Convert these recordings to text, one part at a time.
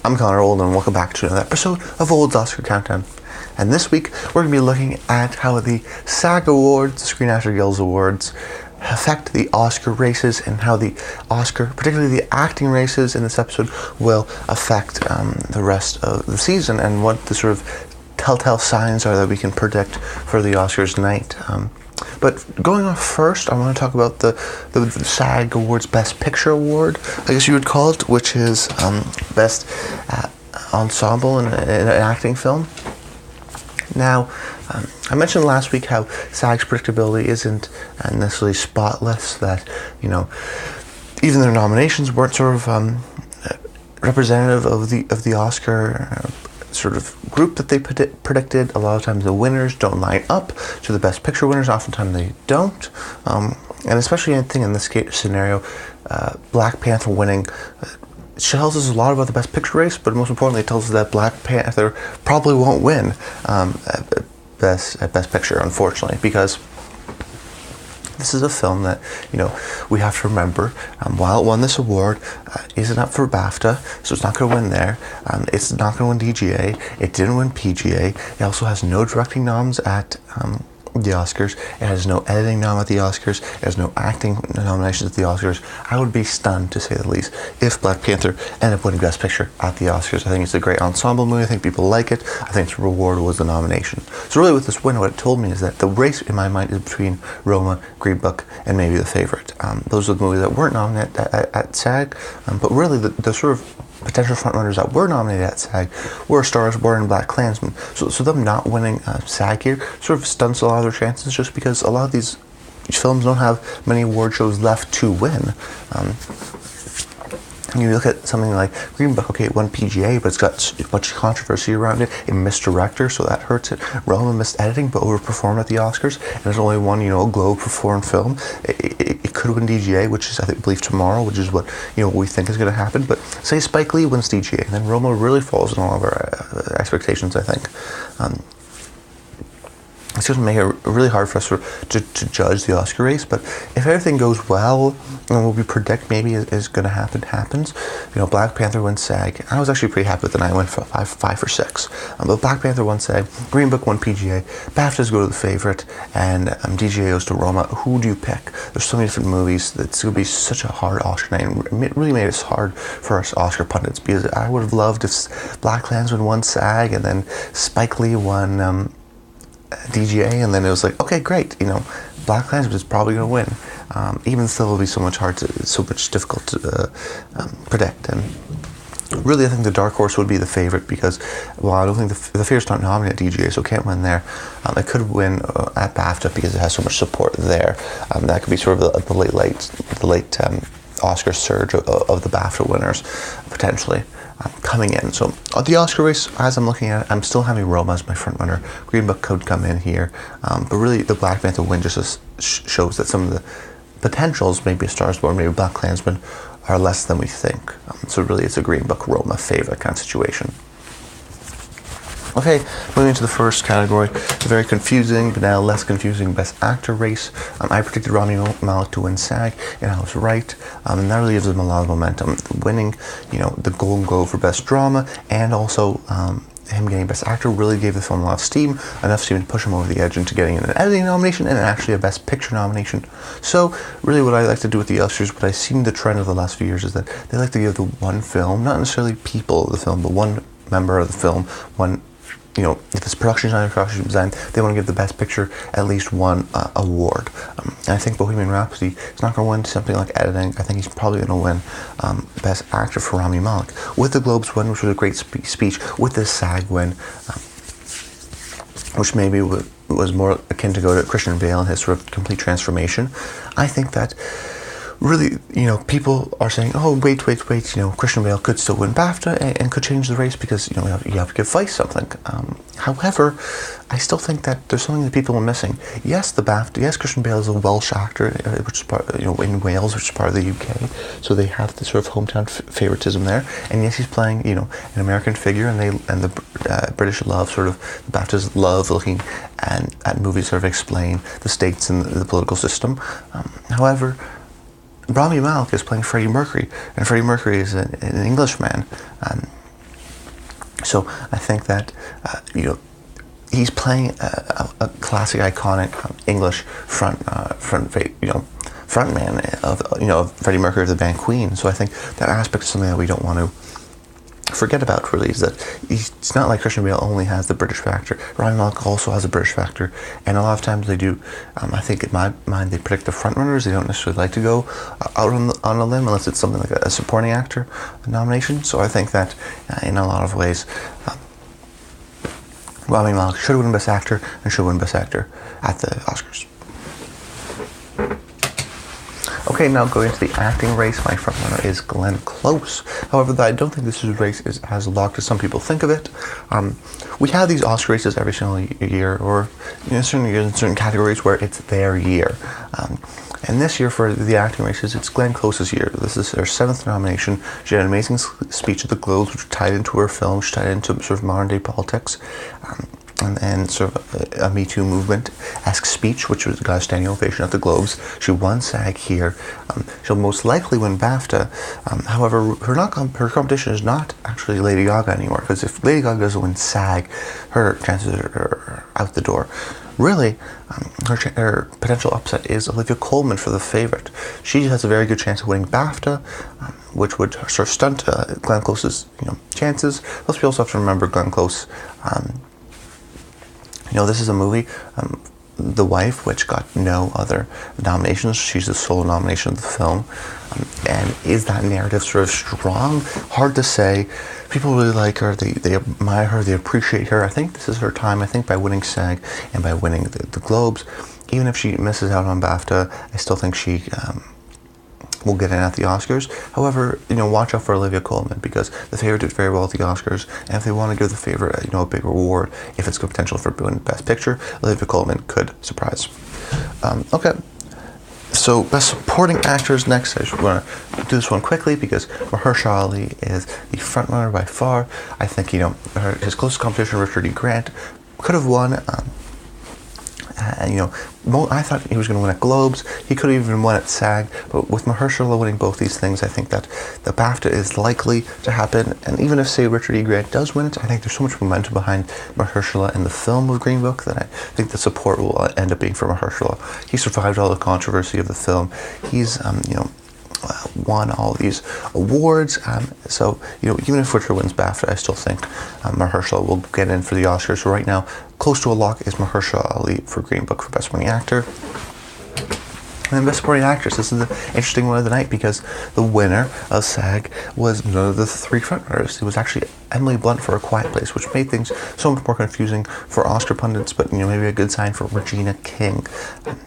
I'm Connor Old, and welcome back to another episode of Old's Oscar Countdown. And this week, we're going to be looking at how the SAG Awards, the Screen Actors Guild Awards, affect the Oscar races, and how the Oscar, particularly the acting races in this episode, will affect the rest of the season, and what the sort of telltale signs are that we can predict for the Oscars night. But going on first, I want to talk about the SAG Awards Best Picture Award, I guess you would call it, which is Best Ensemble in an Acting Film. Now, I mentioned last week how SAG's predictability isn't necessarily spotless, that, you know, even their nominations weren't sort of representative of the Oscar sort of group that they predicted. A lot of times the winners don't line up to the Best Picture winners. Oftentimes they don't. And especially, I think in this scenario, Black Panther winning tells us a lot about the Best Picture race, but most importantly, it tells us that Black Panther probably won't win Best Picture, unfortunately, because this is a film that, you know, we have to remember, while it won this award, isn't up for BAFTA, so it's not going to win there. It's not going to win DGA. It didn't win PGA. It also has no directing noms at the Oscars. It has no editing nom at the Oscars. It has no acting nominations at the Oscars. I would be stunned, to say the least, if Black Panther ended up winning Best Picture at the Oscars. I think it's a great ensemble movie. I think people like it. I think its reward was the nomination. So really with this win, what it told me is that the race in my mind is between Roma, Green Book, and maybe The Favourite. Those are the movies that weren't nominated at SAG, but really the sort of potential frontrunners that were nominated at SAG were Star is Born and BlacKkKlansman. So them not winning SAG here sort of stunts a lot of their chances, just because a lot of these films don't have many award shows left to win. You look at something like Green Book, okay, it won PGA, but it's got a bunch of controversy around it. It missed director, so that hurts it. Roma missed editing, but overperformed at the Oscars, and there's only one, you know, a Globe for foreign film. It could win DGA, which is, I believe, tomorrow, which is what, you know, we think is going to happen. But say Spike Lee wins DGA, and then Roma really falls in all of our expectations, I think. It's going to make it really hard for us to judge the Oscar race, but if everything goes well, and what we predict maybe is going to happens. You know, Black Panther wins SAG. I was actually pretty happy with the night. I went for five for six. But Black Panther won SAG, Green Book won PGA, BAFTAs go to The Favourite, and DGA goes to Roma. Who do you pick? There's so many different movies. It's going to be such a hard Oscar night, and it really made it hard for us Oscar pundits, because I would have loved if BlacKkKlansman won SAG, and then Spike Lee won DGA, and then it was like, okay, great, you know, BlacKkKlansman is probably going to win. Even still, it'll be so much difficult to predict. And really, I think the dark horse would be The Favourite, because, well, I don't think the Favourite's not nominated at DGA, so it can't win there. It could win at BAFTA because it has so much support there. That could be sort of the late Oscar surge of the BAFTA winners, potentially. Coming in. So the Oscar race, as I'm looking at it, I'm still having Roma as my front runner. Green Book could come in here, but really the Black Panther win just shows that some of the potentials, maybe A Star is Born, maybe BlacKkKlansman, are less than we think. So really it's a Green Book Roma Favourite kind of situation. Okay, moving into the first category, the very confusing, but now less confusing Best Actor race. I predicted Rami Malek to win SAG, and I was right. And that really gives him a lot of momentum. Winning, you know, the Golden Globe for Best Drama, and also him getting Best Actor really gave the film a lot of steam, enough steam to push him over the edge into getting an editing nomination and actually a Best Picture nomination. So really what I like to do with the Oscars, what I've seen the trend of the last few years, is that they like to give the one film, not necessarily people of the film, but one member of the film, one, you know, if it's production design or costume design, they want to give the Best Picture at least one award. And I think Bohemian Rhapsody is not going to win something like editing. I think he's probably going to win Best Actor for Rami Malek. With the Globes win, which was a great speech, with the SAG win, which maybe was more akin to go to Christian Bale and his sort of complete transformation, I think that really, you know, people are saying, oh, wait, you know, Christian Bale could still win BAFTA and could change the race because, you know, you have to give Vice something. However, I still think that there's something that people are missing. Yes, the BAFTA, yes, Christian Bale is a Welsh actor, which is part, you know, in Wales, which is part of the UK, so they have the sort of hometown favoritism there. And yes, he's playing, you know, an American figure, and the British love sort of, the BAFTAs love looking at movies sort of explain the states and the political system. However, Rami Malek is playing Freddie Mercury, and Freddie Mercury is an Englishman. So I think that he's playing a classic, iconic English frontman of Freddie Mercury of the band Queen. So I think that aspect is something that we don't want to forget about, really, is that it's not like Christian Bale only has the British factor. Rami Malek also has a British factor, and a lot of times they do, I think in my mind, they predict the frontrunners. They don't necessarily like to go out on a limb unless it's something like a supporting actor nomination. So I think that in a lot of ways, Rami Malek should win Best Actor and should win Best Actor at the Oscars. Okay, now going to the acting race, my frontrunner is Glenn Close. However, I don't think this race is as locked as some people think of it. We have these Oscar races every single year, or certain years in certain categories where it's their year. And this year for the acting races, it's Glenn Close's year. This is her 7th nomination. She had an amazing speech at the Globes, which tied into her film. She tied into sort of modern day politics. And sort of a Me Too movement-esque speech, which was got a standing ovation at the Globes. She won SAG here. She'll most likely win BAFTA. However, her competition is not actually Lady Gaga anymore, because if Lady Gaga doesn't win SAG, her chances are out the door. Really, her potential upset is Olivia Colman for The Favourite. She has a very good chance of winning BAFTA, which would sort of stunt Glenn Close's chances. Plus, we also have to remember Glenn Close. This is a movie, The Wife, which got no other nominations. She's the sole nomination of the film. And is that narrative sort of strong? Hard to say. People really like her. They admire her. They appreciate her. I think this is her time. I think by winning SAG and by winning the Globes, even if she misses out on BAFTA, I still think she will get in at the Oscars. However, watch out for Olivia Colman, because The Favourite did very well at the Oscars, and if they want to give The Favourite, a big reward, if it's got potential for winning Best Picture, Olivia Colman could surprise. Okay. So, Best Supporting Actors next. I just want to do this one quickly because Mahershala Ali is the frontrunner by far. I think, his closest competition, Richard E. Grant, could have won. I thought he was going to win at Globes. He could have even won at SAG. But with Mahershala winning both these things, I think that the BAFTA is likely to happen. And even if, say, Richard E. Grant does win it, I think there's so much momentum behind Mahershala in the film of Green Book that I think the support will end up being for Mahershala. He survived all the controversy of the film. He's, won all these awards. So, even if Richard wins BAFTA, I still think Mahershala will get in for the Oscars. So right now, close to a lock is Mahershala Ali for Green Book for Best Supporting Actor. And then Best Supporting Actress. This is the interesting one of the night because the winner of SAG was none of the 3 frontrunners. It was actually Emily Blunt for A Quiet Place, which made things so much more confusing for Oscar pundits, but maybe a good sign for Regina King.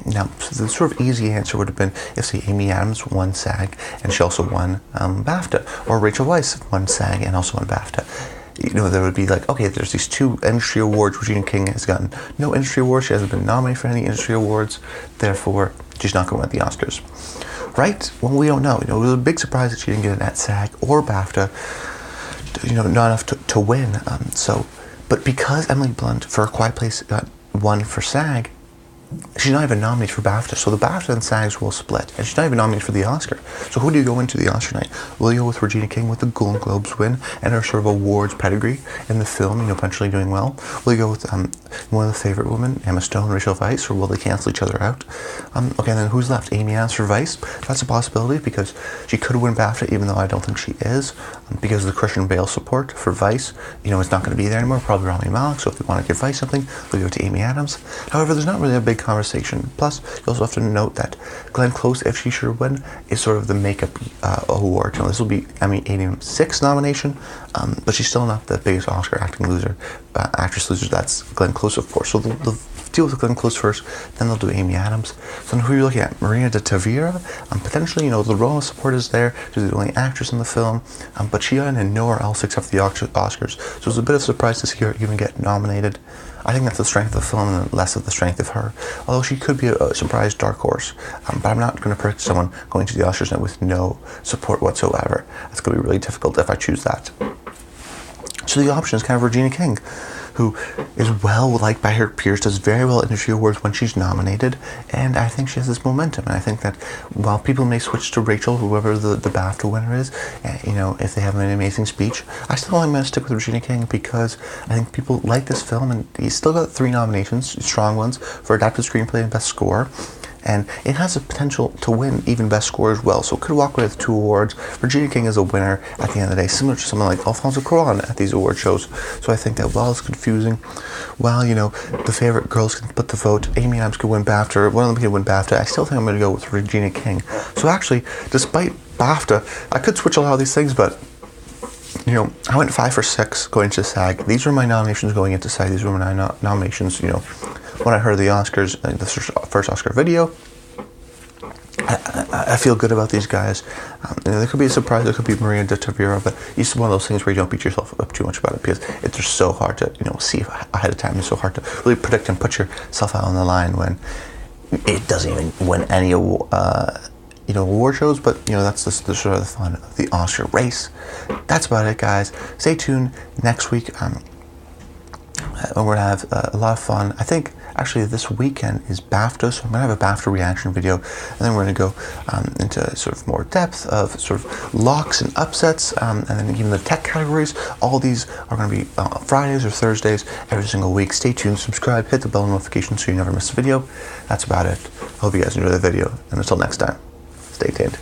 Now, the sort of easy answer would have been if, say, Amy Adams won SAG and she also won BAFTA, or Rachel Weisz won SAG and also won BAFTA. There would be like, okay, there's these 2 industry awards. Regina King has gotten no industry awards. She hasn't been nominated for any industry awards. Therefore, she's not going to win the Oscars. Right? Well, we don't know. It was a big surprise that she didn't get an at SAG or BAFTA. Not enough to win. But because Emily Blunt for A Quiet Place got won for SAG, she's not even nominated for BAFTA. So the BAFTA and SAGs will split, and she's not even nominated for the Oscar. So who do you go into the Oscar night? Will you go with Regina King with the Golden Globes win and her sort of awards pedigree in the film, potentially doing well? Will you go with one of the favorite women, Emma Stone, Rachel Weisz, or will they cancel each other out? Okay, and then who's left? Amy Adams for Weisz? That's a possibility because she could win BAFTA, even though I don't think she is, because of the Christian Bale support for Weisz. It's not going to be there anymore. Probably Rami Malek. So if they want to give Weisz something, they'll go to Amy Adams. However, there's not really a big conversation. Plus, you also have to note that Glenn Close, if she should win, is sort of the makeup award. This will be Emmy Adams' 6th nomination, but she's still not the biggest Oscar actress loser. That's Glenn Close, of course. So they'll deal with Glenn Close first, then they'll do Amy Adams. So who are you looking at? Marina de Tavira. Potentially, the Roma support is there. She's the only actress in the film, but she got in nowhere else except for the Oscars. So it was a bit of a surprise to see her even get nominated. I think that's the strength of the film and less of the strength of her. Although she could be a surprise dark horse. But I'm not going to predict someone going to the Oscars night with no support whatsoever. It's going to be really difficult if I choose that. So the option is kind of Regina King, who is well liked by her peers, does very well at industry awards when she's nominated, and I think she has this momentum. And I think that while people may switch to Rachel, whoever the BAFTA winner is, if they have an amazing speech, I still think I'm going to stick with Regina King because I think people like this film, and he's still got 3 nominations, strong ones, for Adapted Screenplay and Best Score. And it has the potential to win even Best Score as well. So it could walk away with 2 awards. Regina King is a winner at the end of the day, similar to someone like Alfonso Cuarón at these award shows. So I think that while it's confusing, while, the favorite girls can put the vote, Amy Adams could win BAFTA, or one of them could win BAFTA, I still think I'm going to go with Regina King. So actually, despite BAFTA, I could switch a lot of these things, but I went 5 for 6 going to SAG. These were my nominations going into SAG. These were my nominations, when I heard the Oscars, the first Oscar video. I feel good about these guys. There could be a surprise. There could be Maria de Tavira, but it's one of those things where you don't beat yourself up too much about it because it's just so hard to see ahead of time. It's so hard to really predict and put yourself out on the line when it doesn't even win any award shows. But that's the sort of the fun of the Oscar race. That's about it, guys. Stay tuned next week. We're going to have a lot of fun. I think actually this weekend is BAFTA, so I'm going to have a BAFTA reaction video, and then we're going to go into sort of more depth of sort of locks and upsets, and then even the tech categories. All these are going to be Fridays or Thursdays every single week. Stay tuned, subscribe, hit the bell notification so you never miss a video. That's about it. I hope you guys enjoy the video, and until next time, stay tuned.